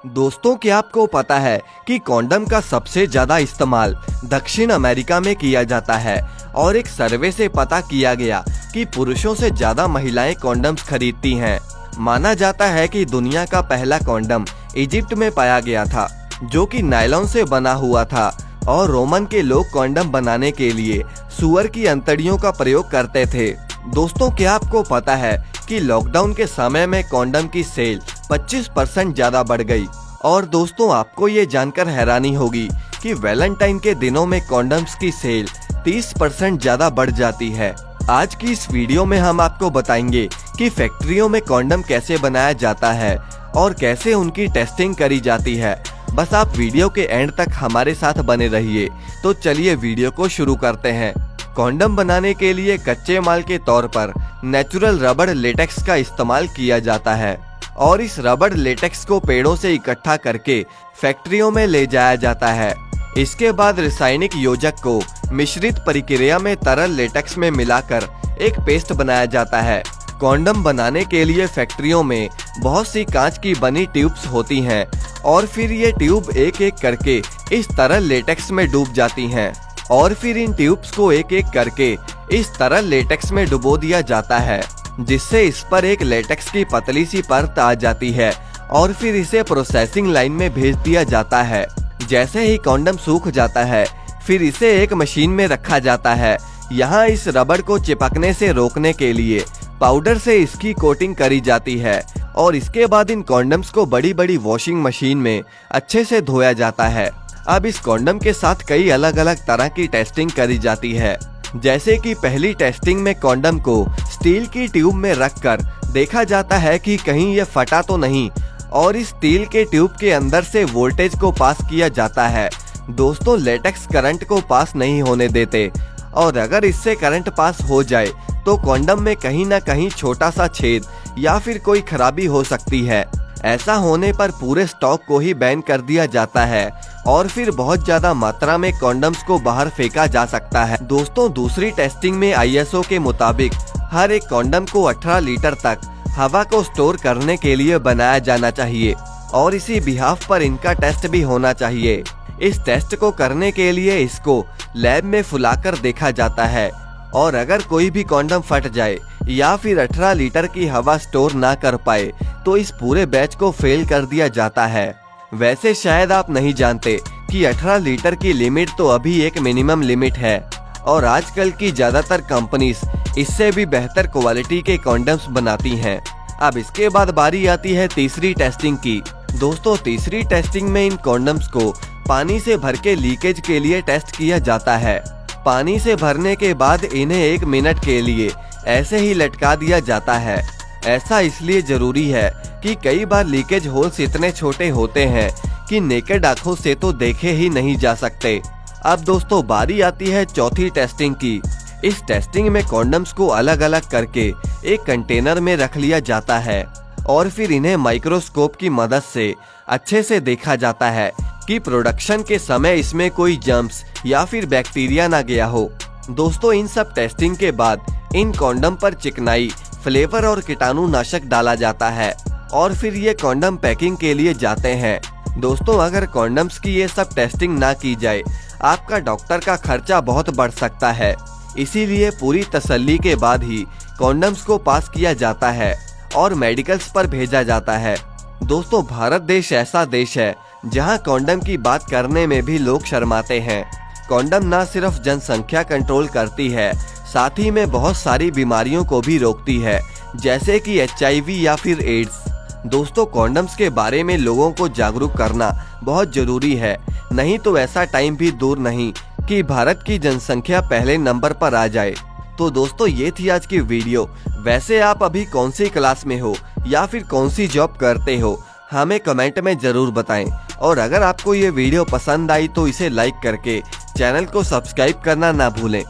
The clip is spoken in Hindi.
दोस्तों, क्या आपको पता है कि कॉन्डम का सबसे ज्यादा इस्तेमाल दक्षिण अमेरिका में किया जाता है और एक सर्वे से पता किया गया कि पुरुषों से ज्यादा महिलाएं कॉन्डम्स खरीदती हैं। माना जाता है कि दुनिया का पहला कॉन्डम इजिप्ट में पाया गया था, जो कि नायलॉन से बना हुआ था और रोमन के लोग कॉन्डम बनाने के लिए सुअर की अंतड़ियों का प्रयोग करते थे। दोस्तों, क्या आपको पता है कि लॉकडाउन के समय में कॉन्डम की सेल 25% ज्यादा बढ़ गई। और दोस्तों, आपको ये जानकर हैरानी होगी कि वैलेंटाइन के दिनों में कॉन्डम्स की सेल 30% ज्यादा बढ़ जाती है। आज की इस वीडियो में हम आपको बताएंगे कि फैक्ट्रियों में कॉन्डम कैसे बनाया जाता है और कैसे उनकी टेस्टिंग करी जाती है। बस आप वीडियो के एंड तक हमारे साथ बने रहिए। तो चलिए वीडियो को शुरू करते हैं। कॉन्डम बनाने के लिए कच्चे माल के तौर पर नेचुरल रबड़ लेटेक्स का इस्तेमाल किया जाता है और इस रबड़ लेटेक्स को पेड़ों से इकट्ठा करके फैक्ट्रियों में ले जाया जाता है। इसके बाद रासायनिक योजक को मिश्रित प्रक्रिया में तरल लेटेक्स में मिलाकर एक पेस्ट बनाया जाता है। कॉन्डम बनाने के लिए फैक्ट्रियों में बहुत सी कांच की बनी ट्यूब्स होती हैं और फिर ये ट्यूब एक एक करके इस तरल लेटेक्स में डूब जाती हैं और फिर इन ट्यूब्स को एक एक करके इस तरल लेटेक्स में डुबो दिया जाता है, जिससे इस पर एक लेटेक्स की पतली सी परत आ जाती है और फिर इसे प्रोसेसिंग लाइन में भेज दिया जाता है। जैसे ही कॉन्डम सूख जाता है, फिर इसे एक मशीन में रखा जाता है। यहाँ इस रबड़ को चिपकने से रोकने के लिए पाउडर से इसकी कोटिंग करी जाती है और इसके बाद इन कॉन्डम्स को बड़ी बड़ी वॉशिंग मशीन में अच्छे से धोया जाता है। अब इस कॉन्डम के साथ कई अलग अलग तरह की टेस्टिंग करी जाती है। जैसे कि पहली टेस्टिंग में कॉन्डम को स्टील की ट्यूब में रखकर देखा जाता है कि कहीं ये फटा तो नहीं और इस स्टील के ट्यूब के अंदर से वोल्टेज को पास किया जाता है। दोस्तों, लेटेक्स करंट को पास नहीं होने देते और अगर इससे करंट पास हो जाए तो कॉन्डम में कहीं ना कहीं छोटा सा छेद या फिर कोई खराबी हो सकती है। ऐसा होने पर पूरे स्टॉक को ही बैन कर दिया जाता है और फिर बहुत ज्यादा मात्रा में कॉन्डम्स को बाहर फेंका जा सकता है। दोस्तों, दूसरी टेस्टिंग में आईएसओ के मुताबिक हर एक कॉन्डम को 18 लीटर तक हवा को स्टोर करने के लिए बनाया जाना चाहिए और इसी बिहाफ पर इनका टेस्ट भी होना चाहिए। इस टेस्ट को करने के लिए इसको लैब में फुलाकर देखा जाता है और अगर कोई भी कॉन्डम फट जाए या फिर 18 लीटर की हवा स्टोर ना कर पाए तो इस पूरे बैच को फेल कर दिया जाता है। वैसे शायद आप नहीं जानते कि 18 लीटर की लिमिट तो अभी एक मिनिमम लिमिट है और आजकल की ज्यादातर कंपनीज इससे भी बेहतर क्वालिटी के कॉन्डम्स बनाती हैं। अब इसके बाद बारी आती है तीसरी टेस्टिंग की। दोस्तों, तीसरी टेस्टिंग में इन कॉन्डम्स को पानी से भर के लीकेज के लिए टेस्ट किया जाता है। पानी से भरने के बाद इन्हें 1 मिनट के लिए ऐसे ही लटका दिया जाता है। ऐसा इसलिए जरूरी है कि कई बार लीकेज होल्स इतने छोटे होते हैं कि नेकेड आंखों से तो देखे ही नहीं जा सकते। अब दोस्तों, बारी आती है चौथी टेस्टिंग की। इस टेस्टिंग में कॉन्डम्स को अलग अलग करके एक कंटेनर में रख लिया जाता है और फिर इन्हें माइक्रोस्कोप की मदद से अच्छे से देखा जाता है कि प्रोडक्शन के समय इसमें कोई जर्म्स या फिर बैक्टीरिया ना गया हो। दोस्तों, इन सब टेस्टिंग के बाद इन कॉन्डम पर चिकनाई, फ्लेवर और कीटाणुनाशक डाला जाता है और फिर ये कॉन्डम पैकिंग के लिए जाते हैं। दोस्तों, अगर कॉन्डम्स की ये सब टेस्टिंग ना की जाए, आपका डॉक्टर का खर्चा बहुत बढ़ सकता है। इसीलिए पूरी तसल्ली के बाद ही कॉन्डम्स को पास किया जाता है और मेडिकल्स पर भेजा जाता है। दोस्तों, भारत देश ऐसा देश है जहां कॉन्डम की बात करने में भी लोग शर्माते हैं। कॉन्डम न सिर्फ जनसंख्या कंट्रोल करती है, साथ ही में बहुत सारी बीमारियों को भी रोकती है, जैसे कि HIV या फिर एड्स। दोस्तों, कॉन्डम्स के बारे में लोगों को जागरूक करना बहुत जरूरी है, नहीं तो ऐसा टाइम भी दूर नहीं कि भारत की जनसंख्या पहले नंबर पर आ जाए। तो दोस्तों, ये थी आज की वीडियो। वैसे आप अभी कौन सी क्लास में हो या फिर कौन सी जॉब करते हो, हमें कमेंट में जरूर बताएं। और अगर आपको ये वीडियो पसंद आई तो इसे लाइक करके चैनल को सब्सक्राइब करना ना भूलें।